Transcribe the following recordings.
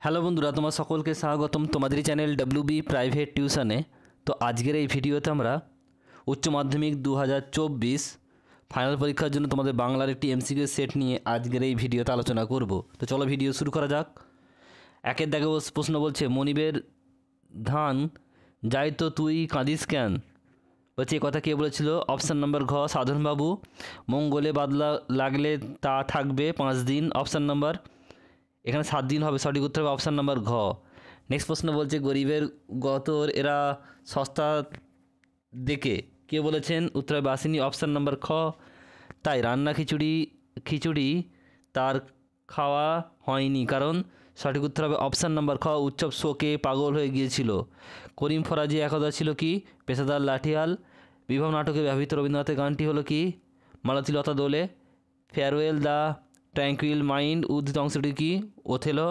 Hello বন্ধুরা, তোমার সকলকে স্বাগতম তোমাদেরই চ্যানেল ডব্লিউবি প্রাইভেট টিউশনে। তো আজকের এই ভিডিওতে আমরা উচ্চ মাধ্যমিক 2024 ফাইনাল পরীক্ষার জন্য তোমাদের বাংলার একটি এমসিকিউ সেট নিয়ে আজকের এই ভিডিওতে আলোচনা করব। তো চলো ভিডিও শুরু করা যাক। একের দাগে প্রশ্ন বলছে, মনিবের ধান যাই তো তুই কাঁদিস কেন? বলছে, এ কথা কে বলেছিল? অপশান নাম্বার ঘ, সাধনবাবু। মঙ্গলে বাদলা লাগলে তা থাকবে 5 দিন। অপশান নাম্বার, এখানে 7 দিন হবে, সঠিক উত্তর হবে অপশান নাম্বার ঘ। নেক্সট প্রশ্ন বলছে, গরিবের গতর এরা সস্তা দেখে কে বলেছেন? উত্তর হবে বাসিনী। অপশান নাম্বার খ। তাই রান্না খিচুড়ি তার খাওয়া হয়নি, কারণ সঠিক উত্তর হবে অপশান নাম্বার খ, উৎসব শোকে পাগল হয়ে গিয়েছিল। করিম ফরাজি একদা ছিল কি? পেশাদার লাঠিয়াল। বিবাহ নাটকে ব্যবহৃত রবীন্দ্রনাথের গানটি হলো কি? মালতীলতা দোলে। ফেয়ারওয়েল দ্য ট্র্যাঙ্কুইল মাইন্ড উদ্ধৃত অংশটি কি? ওথেলো।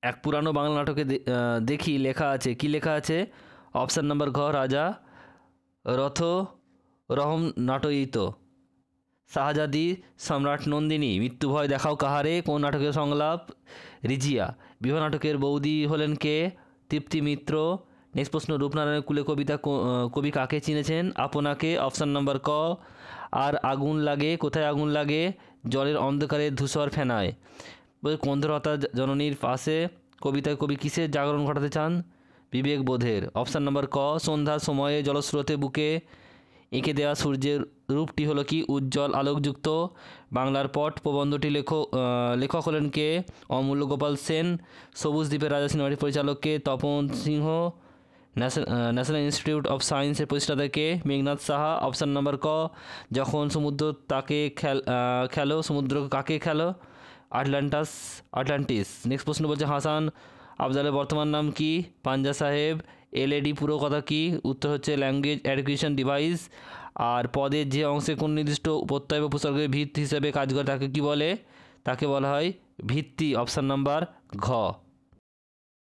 এক পুরানো বাংলা নাটকে দেখি লেখা আছে, কি লেখা আছে? অপশান নাম্বার ঘ, রাজা রথ রহম নাটয়িত। শাহজাদি সম্রাট নন্দিনী। মৃত্যু ভয় দেখাও কাহারে কোন নাটকের সংলাপ? রিজিয়া। বিবাহ নাটকের বৌদি হলেন কে? তৃপ্তি মিত্র। নেক্সট প্রশ্ন, রূপনারায়ণের কুলে কবিতা কবি কাকে চিনেছেন? আপনাকে। অপশান নাম্বার ক। আর আগুন লাগে, কোথায় আগুন লাগে? জলের অন্ধকারে ধূসর ফেনায়। বলছে, কন্ধরতা জননীর পাশে কবিতায় কবি কিসের জাগরণ ঘটাতে চান? বিবেকবোধের। অপশান নাম্বার ক। সন্ধ্যার সময়ে জলস্রোতে বুকে এঁকে দেওয়া সূর্যের রূপটি হলো কি? উজ্জ্বল আলোকযুক্ত। বাংলার পট প্রবন্ধটি লেখক হলেন কে? অমূল্য গোপাল সেন। সবুজ দ্বীপের রাজা সিনেমাটির পরিচালক কে? তপন সিংহ। ন্যাশনাল ইনস্টিটিউট অফ সায়েন্সের প্রতিষ্ঠাতা কে? মেঘনাথ সাহা। অপশান নাম্বার ক। যখন সমুদ্র তাকে খেলো, সমুদ্র কাকে খেলো? আটলান্টিস। নেক্সট প্রশ্ন বলছে, হাসান আফজালের বর্তমান নাম কি? পাঞ্জা সাহেব। এলএডি পুরো কথা কি? উত্তর হচ্ছে ল্যাঙ্গুয়েজ এডুকেশন ডিভাইস। আর পদের যে অংশে কোন নির্দিষ্ট প্রত্যয় বা উপসর্গের ভিত হিসেবে কাজ করে তাকে কি বলে? তাকে বলা হয় ভিত্তি। অপশান নাম্বার ঘ।